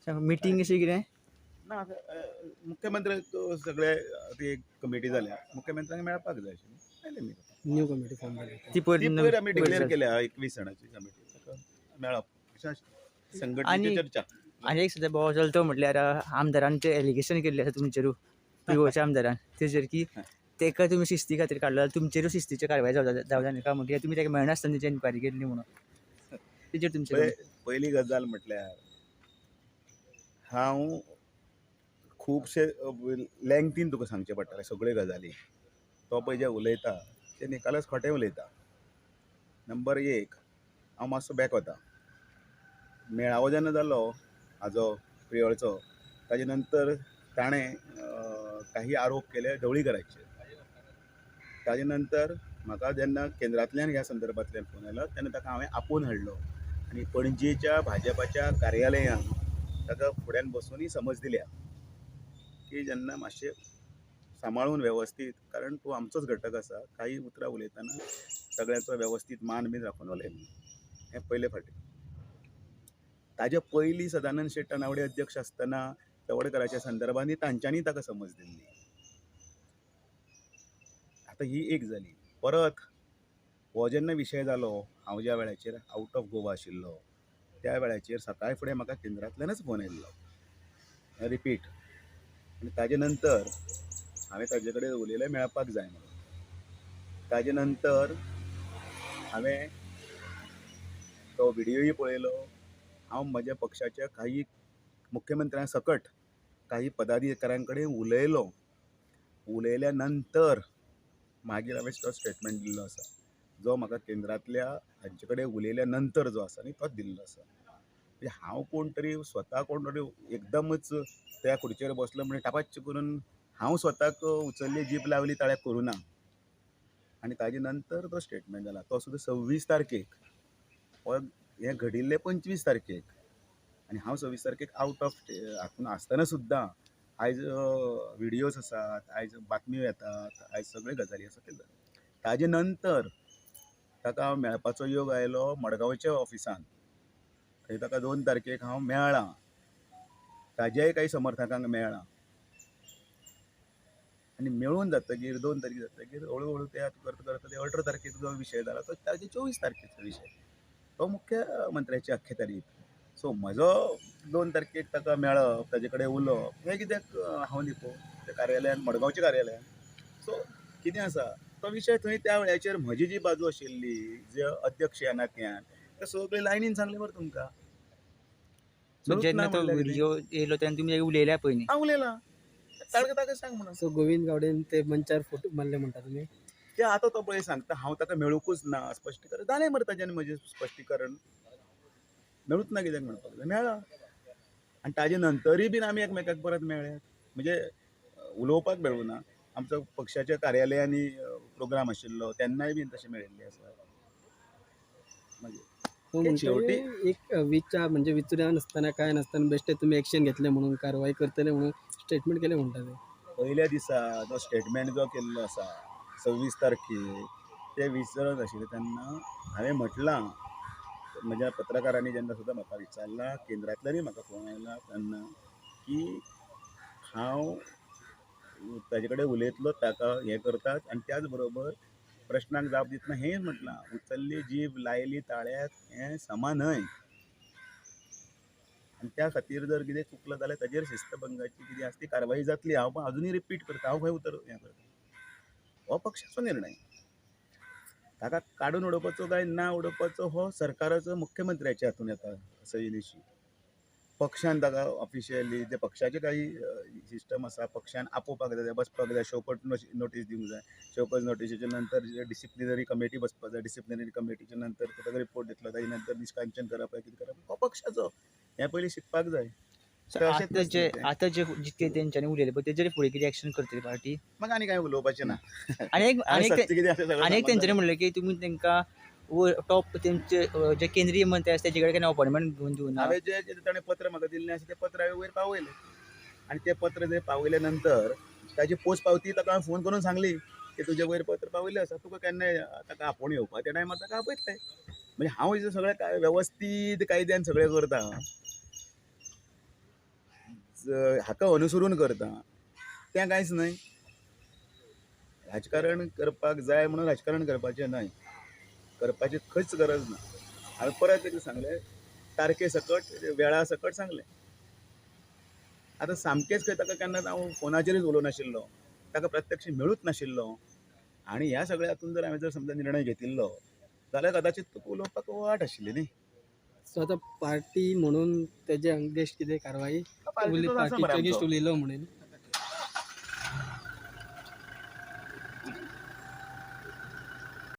Meeting अशी कितें ना मुख्यमंत्री सगळे ती एक कमिटी जाल्या मुख्यमंत्र्यांक मेळपाक जाय आशिल्ली आयले मी न्यू कमिटी फॉर्म केली. ती ती पयर आमी डिक्लेअर जाली. केल्या 21 जाणांची कमिटी ताका मेळप अशें आशिल्लें. संघटनेची चर्चा आनी एक सुद्दां बोवाळ चलतो म्हटल्यार आमदारान ते एलिगेशन केल्लें आसा तुमचेरूय पिओच्या आमदारान तेजेर की तेका तुमी शिस्ती खातीर काडलो जाल्यार तुमचेरूय शिस्तीची कारवाय जावं नाका म्हणून कित्याक तुमी तेका मेळनासतना तेची एन्क्वायरी केल्ली म्हणून तेजेर तुमचेर पयली गजाल म्हटल्यार हांव खुबशे लँग्थीन तुका सांगचें पडटलें सगळ्यो गजाली. तो पळय जे उलयता ते निकालस खोटें उलयता. नंबर 1 हांव मातसो बॅक वता. मेळावो जेन्ना जालो हाजो प्रियोळचो ताजे नंतर ताणें काही आरोप केले ढवळीकरांचेर. ताजे नंतर म्हाका जेन्ना केंद्रांतल्यान ह्या संदर्भांतल्यान फोन आयलो तेन्ना ताका हांवें आपोवन हाडलो आनी पणजेच्या भाजपाच्या कार्यालयान ताका फुड्यान बसोवनय समज दिल्या की जेन्ना मातशें सांबाळून वेवस्थीत कारण तूं आमचोच घटक आसा काही उतरां उलयतना सगळ्यांचो वेवस्थीत मान बीन राखून उलय हें पयले फावटी. ताजे पयलीं सदानंद शेट नावडे अध्यक्ष आसतना तवडकराच्या संदर्भांनी तांच्यांनी ताका समज दिल्ली. आतां ही एक जाली. परत हो जेन्ना विशय जालो हांव ज्या वेळाचेर आवट ऑफ गोवा आशिल्लो त्या वेळाचेर सकाळी फुडें म्हाका केंद्रांतल्यानच फोन आयिल्लो रिपीट आनी ताजे नंतर हांवें ताजे कडेन उलयलें मेळपाक जाय म्हणून. ताजे नंतर हांवें तो व्हिडियोय पळयलो. हांव म्हज्या पक्षाच्या काही मुख्यमंत्र्यां सकट काही पदाधिकाऱ्यां कडेन उलयल्या नंतर मागीर हांवें तो स्टेटमेंट दिल्लो आसा जो म्हाका केंद्रांतल्या हांचे कडेन उलयल्या नंतर जो आसा न्ही तोच दिल्लो आसा. म्हणजे हांव कोण तरी स्वता कोण तरी एकदमच त्या खुर्चेर बसलो म्हणजे टापाच्च करून हांव स्वताक उचल्ली जीप लावली ताळ्याक करूं ना. आनी ताजे नंतर तो स्टेटमेंट जाला तो सुद्दां 26 तारखेक हें घडिल्लें 25 तारखेक आनी हांव 26 तारखेक आवट ऑफ हातून आसतना सुद्दां आयज व्हिडियोज आसात आयज बातम्यो येतात आयज सगळ्यो गजाली आसा ते ताजे नंतर ताका हांव मेळपाचो योग आयलो मडगांवच्या ऑफिसान. थंय ताका 2 तारखेक हांव मेळ्ळां. ताज्याय काही समर्थकांक मेळ्ळां आनी मेळून जातकीर 2 तारीख जातकीर हळू हळू ते करता करता ते 18 तारखेक जो विशय जाला तो ताजे 24 तारखेचो विशय तो मुख्यमंत्र्याची आख्खेतारीक. सो म्हजो 2 तारखेक ताका मेळप ताजे कडेन उलोवप हें कित्याक हांव न्ही त्या कार्यालयान मडगांवच्या कार्यालयान. सो कितें आसा तो विशय थंय त्या वेळाचेर म्हजी जी बाजू आशिल्ली जे अध्यक्ष ह्या नात्यान ते सगळे लायनीन सांगलें मरे तुमकां. जेन्ना तो व्हिडियो येयलो तेन्ना तुमी उलयल्या पळय न्ही हांव उलयलां ताका सांग म्हणून. सो गोविंद गावडेन ते मंचार फोटो मारले म्हणटा तुमी. ते आतां तो पळय सांगता हांव ताका मेळूंकूच ना स्पश्टीकरण जालें मरे ताजें म्हजें स्पश्टीकरण मेळूच ना कित्याक म्हणपाक जाय मेळ्ळां. आनी ताजे नंतरूय बीन आमी एकमेकाक परत मेळ्ळ्यात म्हणजे उलोवपाक मेळूं ना. आमचो पक्षाच्या कार्यालयांनी प्रोग्राम आशिल्लो तेन्नाय बीन तशें मेळिल्लें आसा. मागीर शेवटी एक म्हणजे विचार नासतना काय नासतना बेश्टे तुमी एक्शन घेतले म्हणून कारवाय करतले म्हणून स्टेटमेंट केले म्हणटा ते. पयल्या दिसा जो स्टेटमेंट जो केल्लो आसा 26 तारखेक ते विसरत आशिल्ले तेन्ना हांवें म्हटलां म्हज्या पत्रकारांनी जेन्ना सुद्दां म्हाका विचारलां केंद्रांतल्यानय म्हाका फोन आयला तेन्ना की हांव ताजे कडेन उलयतलो ताका हें करतात आनी त्याच बरोबर प्रश्नांक जाप दितना हेंय म्हटलां उचल्ली जीब लायली ताळ्याक हें समान आनी त्या खातीर जर कितें चुकलं जाल्यार ताजेर शिस्तभंगाची कितें आसा ती कारवाई जातली. हांव अजुनूय रिपीट करता हांव खंय उतर हें करता हो पक्षाचो निर्णय. ताका काडून उडोवपाचो काय ना उडोवपाचो हो सरकाराचो मुख्यमंत्र्याच्या हातून येता सयिनिशी. पक्षान ताका ऑफिशियली ते पक्षाचे काही सिस्टम आसा पक्षान आपोवपाक जाय बसपाक जाय शोकत नोटीस दिवंक जाय. शोकत नोटीसीचे नंतर डिसिप्लिनरी कमिटी बसपाक जाय. डिसिप्लिनरी कमिटीचे नंतर ताका रिपोर्ट दितलो ताजे नंतर निश्कांचन करप कितें करप हो पक्षाचो हें पयलीं शिकपाक जाय. आतां जे जितके तेंच्यांनी उलयले पळय तेजेर फुडें कितें एक्शन करतली पार्टी. म्हाका आनी कांय उलोवपाचें ना. आनी एक तेंच्यांनी म्हणलें की तुमी तांकां टॉप तेंचे जे केंद्रीय मंत्री आसा तेजे कडेन अपॉयंटमेंट घेवन दिवना. हांवें जे ताणें पत्र म्हाका दिल्लें आसा तें पत्र हांवें वयर पावयलें आनी तें पत्र जर पावयल्या नंतर ताजी पोस्ट पावती ताका हांवें फोन करून सांगली की तुजें वयर पत्र पावयलें आसा तुका केन्नाय ताका आपोवन येवपा त्या टायमार ताका आपयतलें. म्हणजे हांव सगळें वेवस्थीत कायद्यान सगळें करता. हाका अनुसरून करता तें कांयच न्हय. राजकारण करपाक जाय म्हणून राजकारण करपाचें न्हय, करपाची खंयच गरज ना. हांवें परत एकदां सांगलें, तारखे सकट वेळा सकट सांगलें. आतां सामकेंच खंय ताका केन्ना हांव फोनाचेरूच उलोवनाशिल्लो, ताका प्रत्यक्ष मेळूच नाशिल्लो आनी ह्या सगळ्या हातूंत जर हांवें जर समजा निर्णय घेतिल्लो जाल्यार कदाचित तुका उलोवपाक वाट आशिल्ली न्ही. सो आतां पार्टी म्हणून तेजे अगेन्स्ट कितें कारवाई पार्टीचो आसा मरे पार्टीच्या अगेन्स्ट आमचो. उलयलो म्हणून